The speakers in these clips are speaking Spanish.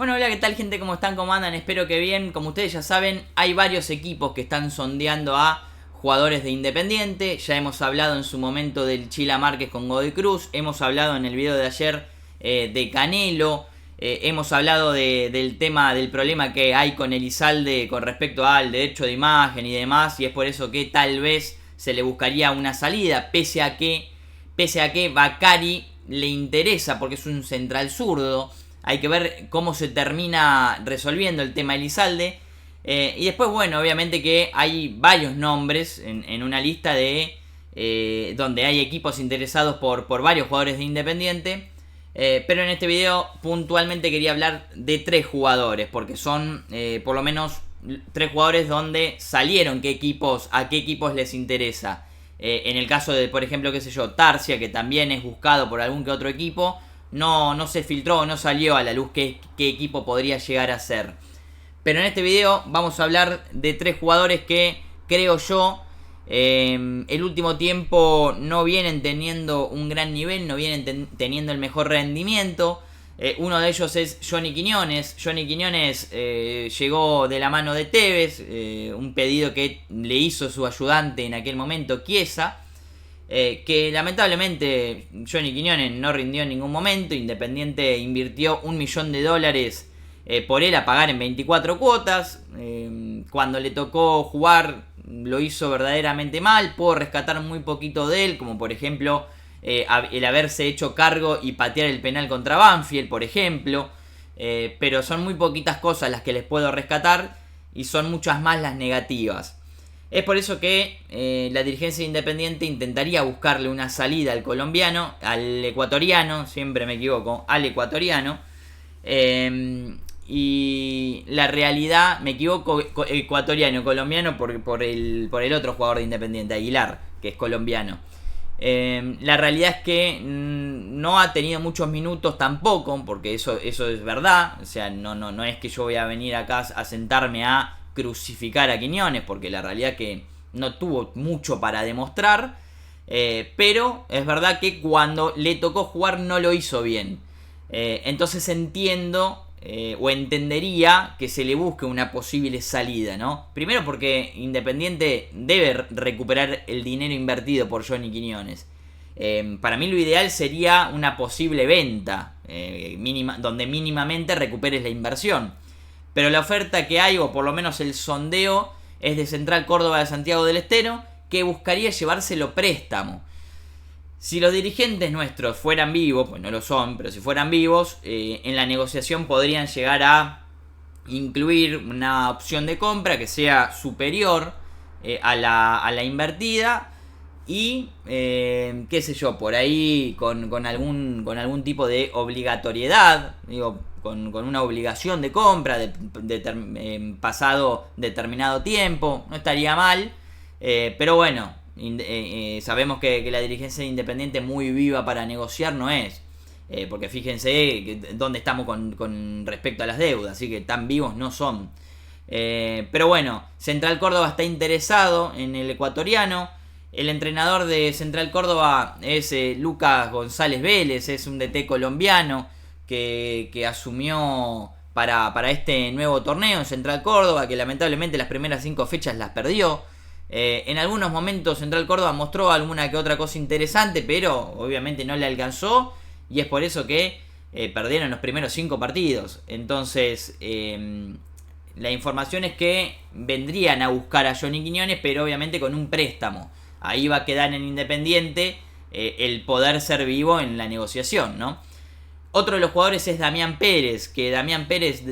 Bueno, hola, ¿qué tal, gente? ¿Cómo están? ¿Cómo andan? Espero que bien. Como ustedes ya saben, hay varios equipos que están sondeando a jugadores de Independiente. Ya hemos hablado en su momento del Chila Márquez con Godoy Cruz. Hemos hablado en el video de ayer de Canelo. Hemos hablado del tema, del problema que hay con Elizalde con respecto al derecho de imagen y demás. Y es por eso que tal vez se le buscaría una salida. Pese a que Bacari le interesa porque es un central zurdo. Hay que ver cómo se termina resolviendo el tema Elizalde. Y después, bueno, obviamente que hay varios nombres en una lista de donde hay equipos interesados por varios jugadores de Independiente. Pero en este video puntualmente quería hablar de 3 jugadores, porque son por lo menos 3 jugadores donde salieron a qué equipos les interesa. En el caso de, por ejemplo, qué sé yo, Tarsia, que también es buscado por algún que otro equipo, no se filtró, no salió a la luz qué equipo podría llegar a ser. Pero en este video vamos a hablar de 3 jugadores que creo yo el último tiempo no vienen teniendo un gran nivel, no vienen teniendo el mejor rendimiento. Uno de ellos es Johnny Quiñones. Johnny Quiñones llegó de la mano de Tevez, un pedido que le hizo su ayudante en aquel momento, Chiesa. Que lamentablemente Johnny Quiñones no rindió en ningún momento. Independiente invirtió $1 millón por él a pagar en 24 cuotas. Cuando le tocó jugar lo hizo verdaderamente mal. Puedo rescatar muy poquito de él, como por ejemplo el haberse hecho cargo y patear el penal contra Banfield, por ejemplo. Pero son muy poquitas cosas las que les puedo rescatar y son muchas más las negativas. Es por eso que la dirigencia Independiente intentaría buscarle una salida al colombiano, al ecuatoriano, siempre me equivoco, al ecuatoriano. Y la realidad, me equivoco, ecuatoriano, colombiano por el otro jugador de Independiente, Aguilar, que es colombiano. La realidad es que no ha tenido muchos minutos tampoco, porque eso es verdad. O sea, no es que yo voy a venir acá a sentarme a crucificar a Quiñones, porque la realidad es que no tuvo mucho para demostrar. Pero es verdad que cuando le tocó jugar no lo hizo bien. Entonces entiendo o entendería que se le busque una posible salida, ¿no? Primero porque Independiente debe recuperar el dinero invertido por Johnny Quiñones. Para mí lo ideal sería una posible venta, donde mínimamente recuperes la inversión. Pero la oferta que hay, o por lo menos el sondeo, es de Central Córdoba de Santiago del Estero, que buscaría llevárselo préstamo. Si los dirigentes nuestros fueran vivos, pues no lo son, pero si fueran vivos, en la negociación podrían llegar a incluir una opción de compra que sea superior a la invertida y, qué sé yo, por ahí con algún tipo de obligatoriedad, digo, con una obligación de compra pasado determinado tiempo, no estaría mal, pero bueno. Sabemos que la dirigencia Independiente muy viva para negociar no es, porque fíjense dónde estamos con respecto a las deudas, así que tan vivos no son. Pero bueno, Central Córdoba está interesado en el ecuatoriano. El entrenador de Central Córdoba es Lucas González Vélez, es un DT colombiano que asumió para este nuevo torneo en Central Córdoba, que lamentablemente las primeras 5 fechas las perdió. En algunos momentos Central Córdoba mostró alguna que otra cosa interesante, pero obviamente no le alcanzó, y es por eso que perdieron los primeros 5 partidos. Entonces la información es que vendrían a buscar a Johnny Quiñones, pero obviamente con un préstamo. Ahí va a quedar en Independiente el poder ser vivo en la negociación, ¿no? Otro de los jugadores es Damián Pérez, que Damián Pérez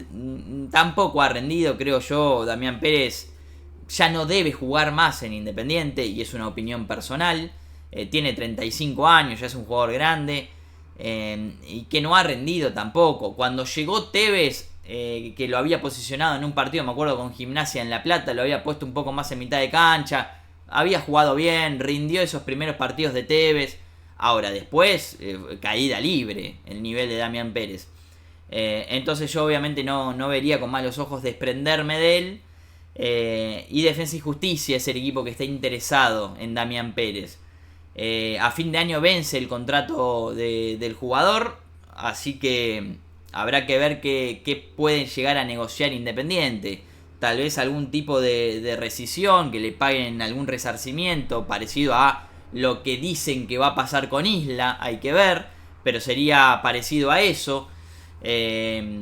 tampoco ha rendido, creo yo. Damián Pérez ya no debe jugar más en Independiente, y es una opinión personal. Tiene 35 años, ya es un jugador grande, y que no ha rendido tampoco. Cuando llegó Tevez, que lo había posicionado en un partido, me acuerdo, con Gimnasia en La Plata, lo había puesto un poco más en mitad de cancha, había jugado bien, rindió esos primeros partidos de Tevez. Ahora después, caída libre el nivel de Damián Pérez. Entonces yo obviamente no vería con malos ojos desprenderme de él. Y Defensa y Justicia es el equipo que está interesado en Damián Pérez. A fin de año vence el contrato del jugador, así que habrá que ver qué pueden llegar a negociar Independiente. Tal vez algún tipo de rescisión, que le paguen algún resarcimiento parecido a lo que dicen que va a pasar con Isla, hay que ver, pero sería parecido a eso.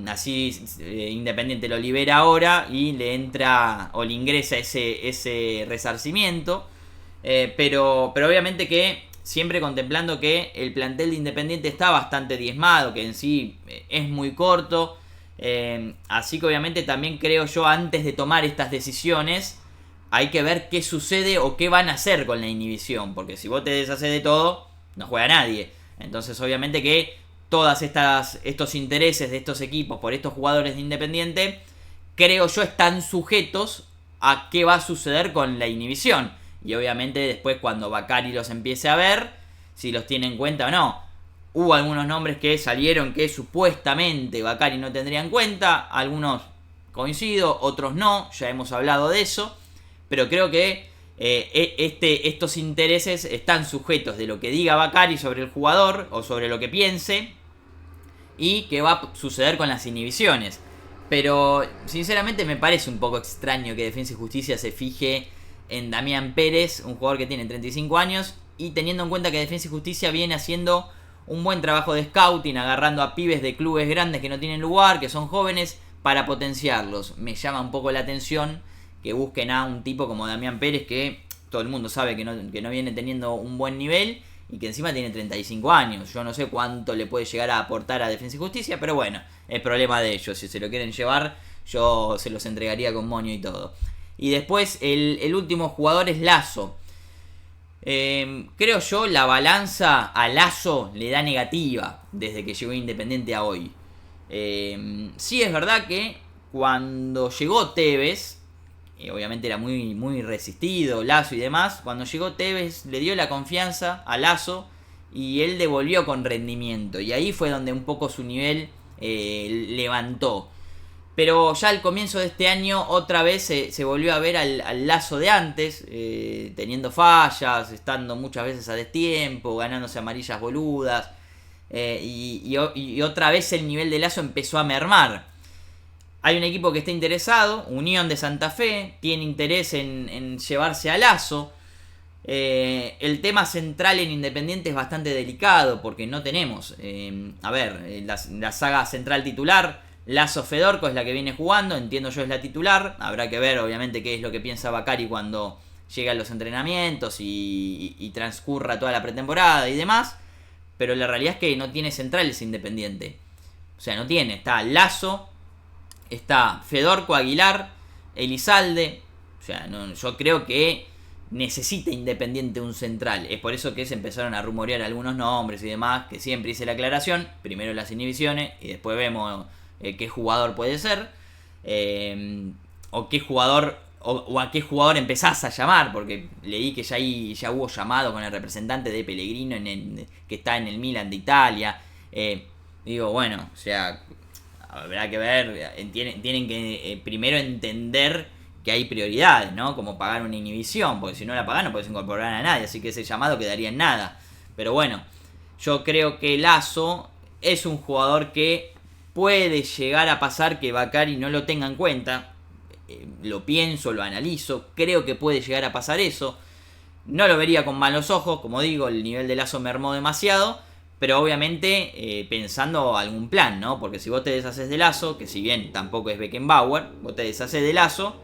Así Independiente lo libera ahora y le entra o le ingresa ese resarcimiento. Pero obviamente que siempre contemplando que el plantel de Independiente está bastante diezmado, que en sí es muy corto. Así que obviamente también creo yo, antes de tomar estas decisiones, hay que ver qué sucede o qué van a hacer con la inhibición. Porque si vos te deshaces de todo, no juega nadie. Entonces obviamente que todas estos intereses de estos equipos por estos jugadores de Independiente, creo yo, están sujetos a qué va a suceder con la inhibición. Y obviamente después, cuando Bacari los empiece a ver, si los tiene en cuenta o no. Hubo algunos nombres que salieron que supuestamente Bacari no tendría en cuenta. Algunos coincido, otros no. Ya hemos hablado de eso. Pero creo que estos intereses están sujetos de lo que diga Bacari sobre el jugador o sobre lo que piense. Y qué va a suceder con las inhibiciones. Pero sinceramente me parece un poco extraño que Defensa y Justicia se fije en Damián Pérez, un jugador que tiene 35 años, y teniendo en cuenta que Defensa y Justicia viene haciendo un buen trabajo de scouting, agarrando a pibes de clubes grandes que no tienen lugar, que son jóvenes, para potenciarlos. Me llama un poco la atención que busquen a un tipo como Damián Pérez, que todo el mundo sabe que no viene teniendo un buen nivel, y que encima tiene 35 años. Yo no sé cuánto le puede llegar a aportar a Defensa y Justicia, pero bueno, es problema de ellos. Si se lo quieren llevar, yo se los entregaría con moño y todo. Y después el último jugador es Lazo. Creo yo la balanza a Lazo le da negativa desde que llegó Independiente a hoy. Sí es verdad que cuando llegó Tevez, obviamente era muy, muy resistido Lazo y demás, cuando llegó Tevez le dio la confianza a Lazo y él devolvió con rendimiento. Y ahí fue donde un poco su nivel levantó. Pero ya al comienzo de este año otra vez se volvió a ver al Lazo de antes, teniendo fallas, estando muchas veces a destiempo, ganándose amarillas boludas. Y otra vez el nivel de Lazo empezó a mermar. Hay un equipo que está interesado, Unión de Santa Fe, tiene interés en llevarse a Lazo. El tema central en Independiente es bastante delicado porque no tenemos, la saga central titular. Lazo Fedorco es la que viene jugando, entiendo yo es la titular. Habrá que ver obviamente qué es lo que piensa Bacari cuando llegan los entrenamientos y transcurra toda la pretemporada y demás. Pero la realidad es que no tiene centrales Independiente. O sea, no tiene. Está Lazo, está Fedorco, Aguilar, Elizalde. O sea, yo creo que necesita Independiente un central. Es por eso que se empezaron a rumorear algunos nombres y demás, que siempre hice la aclaración. Primero las inhibiciones y después vemos qué jugador puede ser, o qué jugador o a qué jugador empezás a llamar, porque leí que ya hubo llamado con el representante de Pellegrino que está en el Milan de Italia. Digo, bueno, o sea, habrá que ver, tienen que primero entender que hay prioridades, ¿no? Como pagar una inhibición, porque si no la pagas no puedes incorporar a nadie, así que ese llamado quedaría en nada. Pero bueno, yo creo que Lazo es un jugador que puede llegar a pasar que Bacari no lo tenga en cuenta. Lo pienso, lo analizo, creo que puede llegar a pasar eso. No lo vería con malos ojos, como digo, el nivel de Lazo mermó demasiado, pero obviamente pensando algún plan, ¿no? Porque si vos te deshaces de Lazo, que si bien tampoco es Beckenbauer, vos te deshaces de Lazo,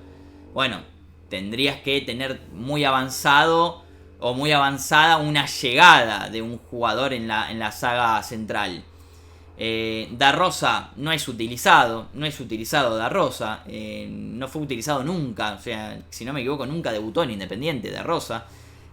bueno, tendrías que tener muy avanzado o muy avanzada una llegada de un jugador en la saga central. Da Rosa no es utilizado Da Rosa, no fue utilizado nunca, o sea, si no me equivoco nunca debutó en Independiente Da Rosa.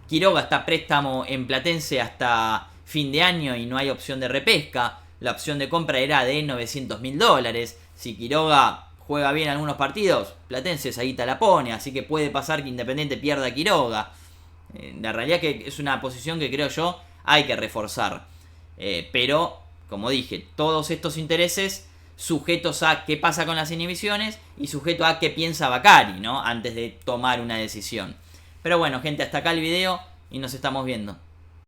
Quiroga está a préstamo en Platense hasta fin de año y no hay opción de repesca. La opción de compra era de $900.000. Si Quiroga juega bien algunos partidos, Platense esa guita la pone, así que puede pasar que Independiente pierda a Quiroga. La realidad es que es una posición que creo yo hay que reforzar, pero como dije, todos estos intereses sujetos a qué pasa con las inhibiciones y sujeto a qué piensa Bacari, ¿no? Antes de tomar una decisión. Pero bueno, gente, hasta acá el video y nos estamos viendo.